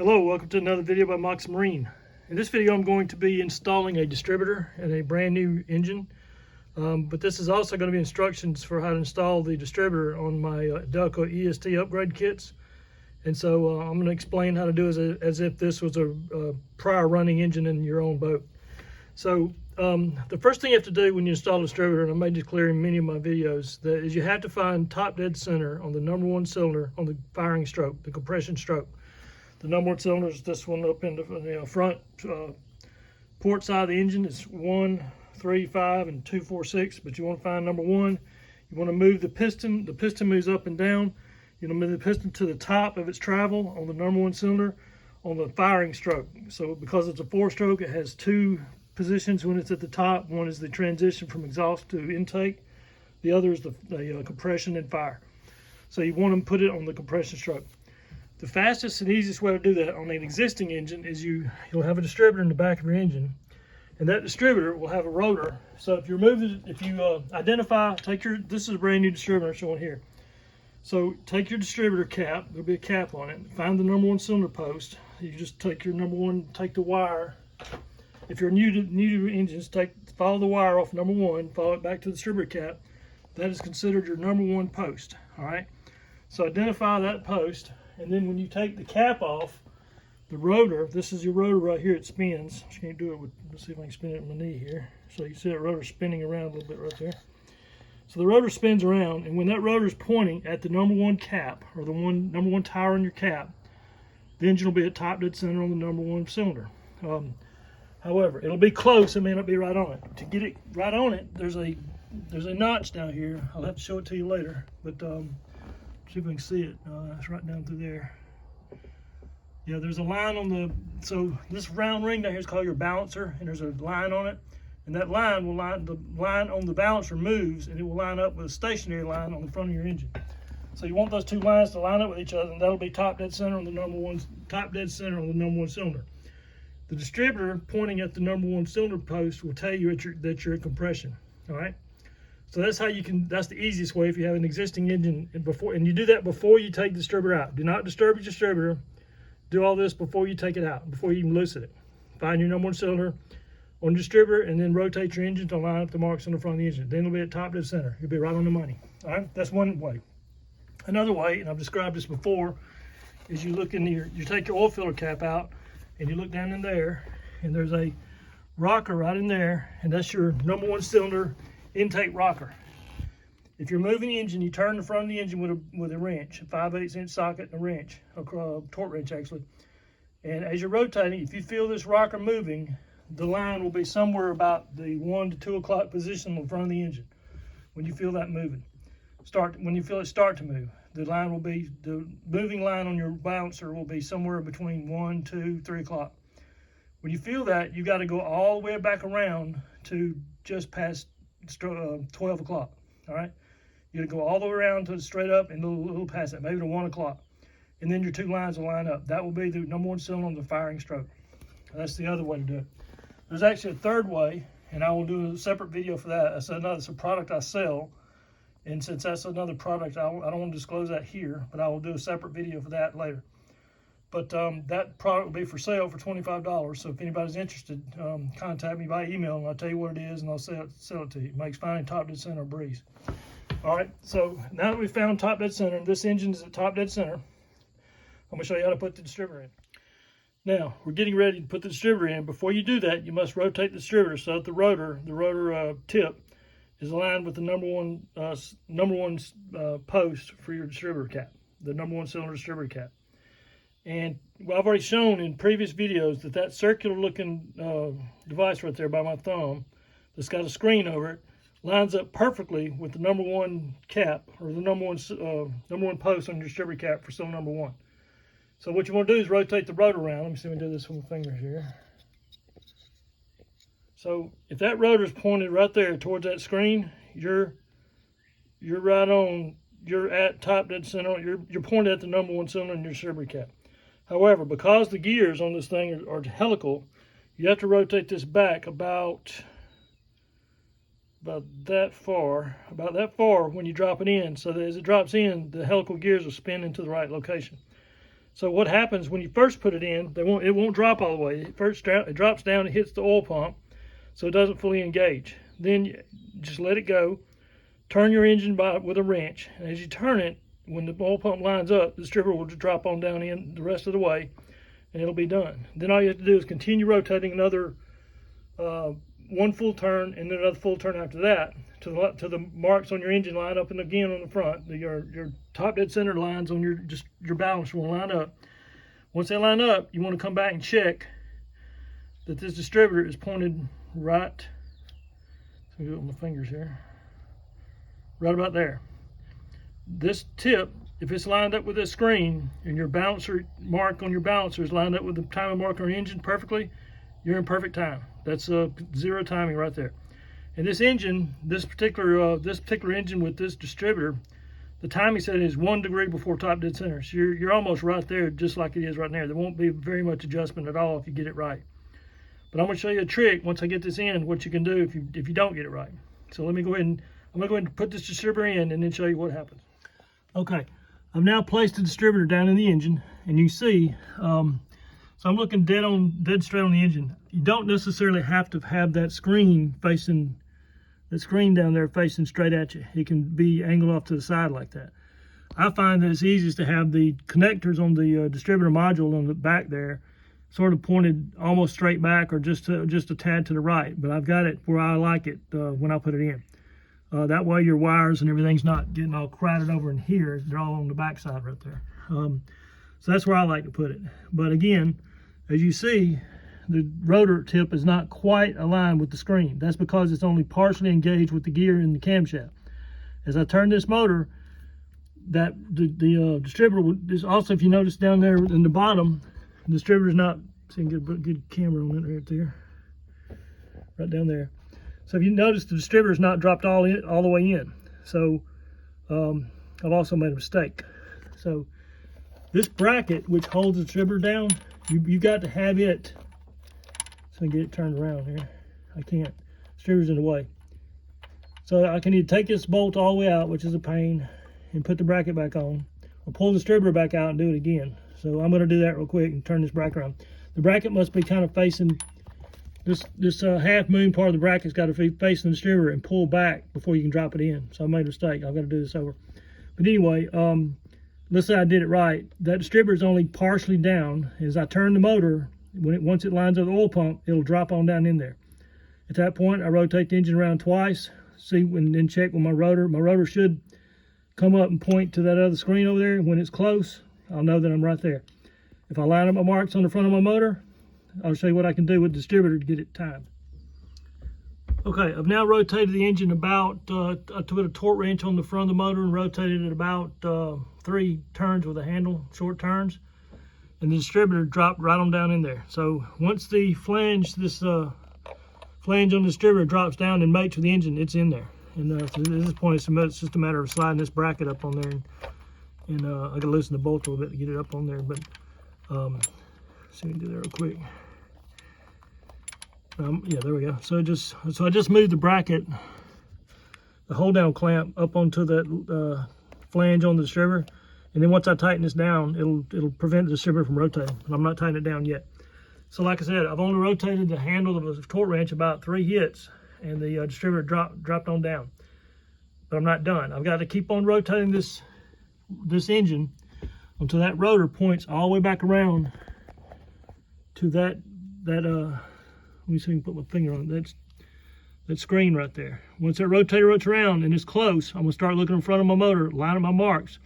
Hello, welcome to another video by Mox Marine. In this video I'm going to be installing a distributor and a brand new engine, but this is also going to be instructions for how to install the distributor on my Delco EST upgrade kits. And so I'm going to explain how to do it as if this was a prior running engine in your own boat. So the first thing you have to do when you install a distributor, and I made this clear in many of my videos, that is you have to find top dead center on the number one cylinder on the firing stroke, the compression stroke. The number one cylinder is this one up in the front port side of the engine. It's 1, 3, 5, and 2, 4, 6. But you want to find number one. You want to move the piston. The piston moves up and down. You want to move the piston to the top of its travel on the number one cylinder on the firing stroke. So because it's a 4-stroke, it has two positions when it's at the top. One is the transition from exhaust to intake. The other is the compression and fire. So you want to put it on the compression stroke. The fastest and easiest way to do that on an existing engine is you'll have a distributor in the back of your engine, and that distributor will have a rotor. So if you identify, this is a brand new distributor showing here. So take your distributor cap, there'll be a cap on it, find the number one cylinder post. You just take your take the wire. If you're new to engines, follow the wire off number one, follow it back to the distributor cap. That is considered your number one post, all right? So identify that post. And then when you take the cap off, the rotor, this is your rotor right here, it spins. I can't do it let's see if I can spin it with my knee here. So you see that rotor spinning around a little bit right there. So the rotor spins around, and when that rotor is pointing at the number one cap, or the number one tower on your cap, the engine will be at top dead center on the number one cylinder. However, it'll be close, it may not be right on it. To get it right on it, there's a notch down here. I'll have to show it to you later, but see if we can see it. It's right down through there. Yeah, there's a line on so this round ring down here is called your balancer, and there's a line on it, and that line the line on the balancer moves, and it will line up with a stationary line on the front of your engine. So you want those two lines to line up with each other, and that'll be top dead center on the number one cylinder. The distributor pointing at the number one cylinder post will tell you that you're at compression. All right. So that's how that's the easiest way if you have an existing engine and you do that before you take the distributor out. Do not disturb your distributor. Do all this before you take it out, before you even loosen it. Find your number one cylinder on the distributor and then rotate your engine to line up the marks on the front of the engine. Then it'll be at top dead center. You'll be right on the money. All right, that's one way. Another way, and I've described this before, is you take your oil filter cap out and you look down in there, and there's a rocker right in there, and that's your number one cylinder intake rocker. If you're moving the engine, you turn the front of the engine with a wrench, a 5/8 inch socket and a wrench, a torque wrench actually. And as you're rotating, if you feel this rocker moving, the line will be somewhere about the 1 to 2 o'clock position on the front of the engine. When you feel that moving, when you feel it start to move, the moving line on your balancer will be somewhere between 1, 2, 3 o'clock. When you feel that, you got to go all the way back around to just past 12 o'clock. All right, you got to go all the way around to straight up and a little past that, maybe to 1 o'clock, and then your two lines will line up. That will be the number one cylinder on the firing stroke. That's the other way to do it. There's actually a third way, and I will do a separate video for that. That's a product I sell, and since that's another product, I don't want to disclose that here, but I will do a separate video for that later. But that product will be for sale for $25. So if anybody's interested, contact me by email, and I'll tell you what it is, and I'll sell it to you. It makes finding top dead center a breeze. All right, so now that we've found top dead center, and this engine is at top dead center, I'm going to show you how to put the distributor in. Now, we're getting ready to put the distributor in. Before you do that, you must rotate the distributor so that the rotor tip is aligned with the number one post for your distributor cap, the number one cylinder distributor cap. And I've already shown in previous videos that circular looking device right there by my thumb that's got a screen over it lines up perfectly with the number one cap, or the number one post on your distributor cap for cylinder number one. So what you want to do is rotate the rotor around. Let me see if I can do this with my fingers here. So if that rotor is pointed right there towards that screen, you're right on. You're at top dead center. You're pointed at the number one cylinder in your distributor cap. However, because the gears on this thing are helical, you have to rotate this back about that far when you drop it in, so that as it drops in, the helical gears will spin into the right location. So what happens when you first put it in, it won't drop all the way. It drops down, it hits the oil pump, so it doesn't fully engage. Then you just let it go. Turn your engine with a wrench, and as you turn it, when the oil pump lines up, the distributor will just drop on down in the rest of the way, and it'll be done. Then all you have to do is continue rotating another one full turn and then another full turn after that to the marks on your engine line up, and again on the front, your top dead center lines on your balancer will line up. Once they line up, you want to come back and check that this distributor is pointed right. Let me do it with my fingers here. Right about there. This tip, if it's lined up with this screen and your balancer mark on your balancer is lined up with the timing mark on your engine perfectly, you're in perfect time. That's zero timing right there. And this engine, this particular engine with this distributor, the timing setting is 1 degree before top dead center. So you're almost right there, just like it is right there. There won't be very much adjustment at all if you get it right. But I'm going to show you a trick once I get this in, what you can do if you don't get it right. So let me go ahead and I'm going to go ahead and put this distributor in and then show you what happens. Okay, I've now placed the distributor down in the engine, and you see, so I'm looking dead straight on the engine. You don't necessarily have to have that screen down there facing straight at you. It can be angled off to the side like that. I find that it's easiest to have the connectors on the distributor module on the back there sort of pointed almost straight back or just a tad to the right, but I've got it where I like it when I put it in. That way your wires and everything's not getting all crowded over in here. They're all on the back side right there. So that's where I like to put it. But again, as you see, the rotor tip is not quite aligned with the screen. That's because it's only partially engaged with the gear and the camshaft. As I turn this motor, the distributor is also, if you notice down there in the bottom, the distributor's not, so you can get a good camera on it right there, right down there. So if you notice, the distributor's not dropped all the way in. So I've also made a mistake. So this bracket, which holds the distributor down, you got to have it. So I get it turned around here. I can't. Distributor's in the way. So I can either take this bolt all the way out, which is a pain, and put the bracket back on, or pull the distributor back out and do it again. So I'm going to do that real quick and turn this bracket around. The bracket must be kind of facing this half moon part of the bracket's got to be facing the distributor and pull back before you can drop it in. So I made a mistake. I've got to do this over. But anyway, let's say I did it right. That distributor is only partially down. As I turn the motor, once it lines up the oil pump, it'll drop on down in there. At that point, I rotate the engine around twice, and then check with my rotor. My rotor should come up and point to that other screen over there. When it's close, I'll know that I'm right there. If I line up my marks on the front of my motor, I'll show you what I can do with the distributor to get it timed. Okay, I've now rotated the engine about, I put a torque wrench on the front of the motor and rotated it about 3 turns with a handle, short turns, and the distributor dropped right on down in there. So once the flange, this flange on the distributor drops down and mates with the engine, it's in there. And at this point, it's just a matter of sliding this bracket up on there, and I can loosen the bolt a little bit to get it up on there, but see if we can do that real quick. Yeah, there we go. So I just moved the bracket, the hold down clamp, up onto that flange on the distributor, and then once I tighten this down, it'll prevent the distributor from rotating. But I'm not tightening it down yet. So like I said, I've only rotated the handle of the torque wrench about 3 hits, and the distributor dropped on down. But I'm not done. I've got to keep on rotating this engine until that rotor points all the way back around to that let me see if I can put my finger on it. That screen right there. Once that rotator rotates around and it's close, I'm gonna start looking in front of my motor, line up my marks,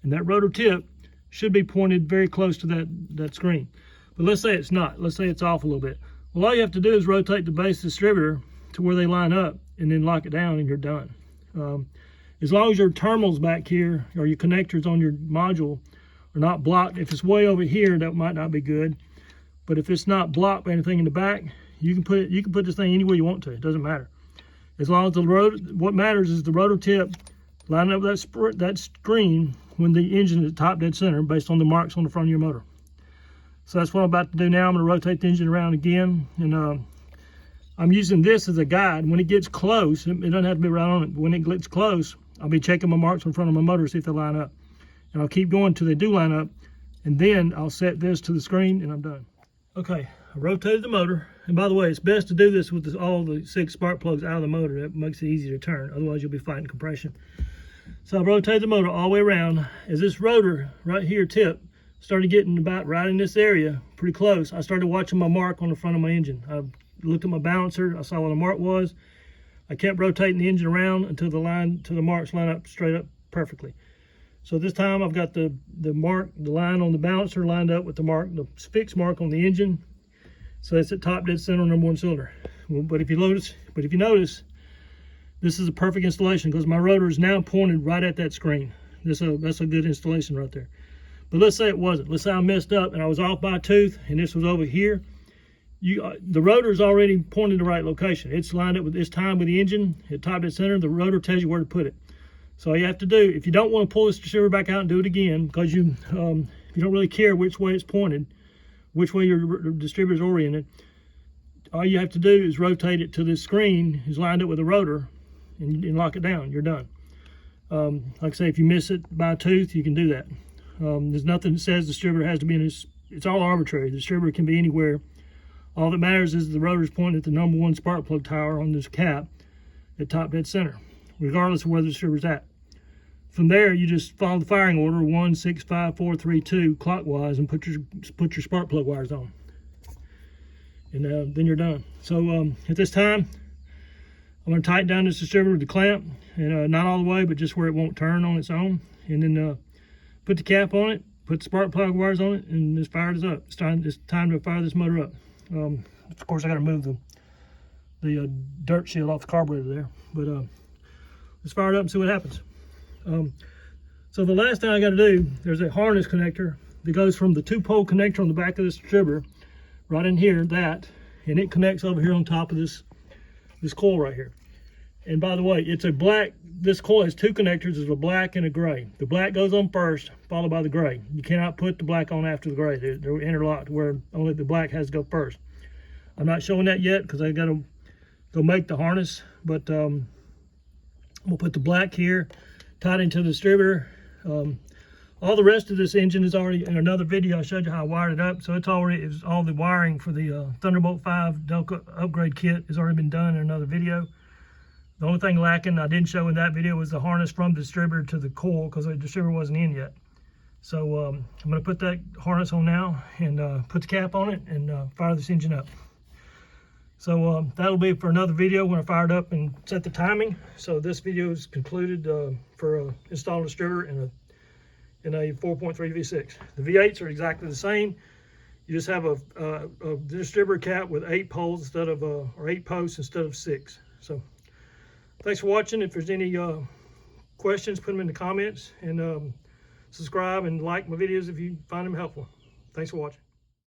and that rotor tip should be pointed very close to that screen. But let's say it's not. Let's say it's off a little bit. Well, all you have to do is rotate the base distributor to where they line up and then lock it down and you're done. As long as your terminals back here or your connectors on your module are not blocked. If it's way over here, that might not be good. But if it's not blocked by anything in the back, you can put this thing anywhere you want to. It doesn't matter. As long as the rotor, what matters is the rotor tip lining up that screen when the engine is top dead center based on the marks on the front of your motor. So that's what I'm about to do now. I'm going to rotate the engine around again, and I'm using this as a guide. When it gets close, it doesn't have to be right on it, but when it gets close, I'll be checking my marks in front of my motor to see if they line up. And I'll keep going until they do line up, And then I'll set this to the screen and I'm done. Okay, I rotated the motor. And by the way, it's best to do this with all the 6 spark plugs out of the motor. That makes it easy to turn. Otherwise, you'll be fighting compression. So I rotated the motor all the way around. As this rotor right here tip started getting about right in this area, pretty close, I started watching my mark on the front of my engine. I looked at my balancer. I saw what the mark was. I kept rotating the engine around until the marks line up straight up perfectly. So this time I've got the line on the balancer lined up with the fixed mark on the engine. So that's at top dead center, number 1 cylinder. But if you notice, this is a perfect installation because my rotor is now pointed right at that screen. That's a good installation right there. But let's say it wasn't. Let's say I messed up and I was off by a tooth and this was over here. The rotor is already pointed the right location. It's lined up with this time with the engine at top dead center. The rotor tells you where to put it. So all you have to do, if you don't want to pull this distributor back out and do it again, because if you don't really care which way it's pointed, which way your distributor is oriented, all you have to do is rotate it to this screen is lined up with the rotor and lock it down. You're done. Like I say, if you miss it by a tooth, you can do that. There's nothing that says the distributor has to be in this. It's all arbitrary. The distributor can be anywhere. All that matters is the rotor is pointed at the number 1 spark plug tower on this cap at top dead center, regardless of where the distributor's at. From there, you just follow the firing order 1, 6, 5, 4, 3, 2 clockwise and put your spark plug wires on. And then you're done. So at this time, I'm going to tighten down this distributor with the clamp, and not all the way, but just where it won't turn on its own. And then put the cap on it, put the spark plug wires on it, and just fire this up. It's time to fire this motor up. Of course, I got to move the dirt shield off the carburetor there, but let's fire it up and see what happens. So the last thing I got to do, there's a harness connector that goes from the 2-pole connector on the back of this distributor right in here, and it connects over here on top of this coil right here. And by the way, it's a black. This coil has 2 connectors. There's a black and a gray. The black goes on first, followed by the gray. You cannot put the black on after the gray. They're interlocked where only the black has to go first. I'm not showing that yet because I got to go make the harness, but we'll put the black here, tied into the distributor. All the rest of this engine is already in another video. I showed you how I wired it up, so it's all the wiring for the Thunderbolt 5 Delco upgrade kit has already been done in another video. The only thing lacking I didn't show in that video was the harness from the distributor to the coil because the distributor wasn't in yet. So I'm going to put that harness on now and put the cap on it and fire this engine up. So that'll be for another video when I fire it up and set the timing. So this video is concluded for installing a distributor in a 4.3 V6. The V8s are exactly the same. You just have a distributor cap with 8 poles instead of or 8 posts instead of 6. So thanks for watching. If there's any questions, put them in the comments, and subscribe and like my videos if you find them helpful. Thanks for watching.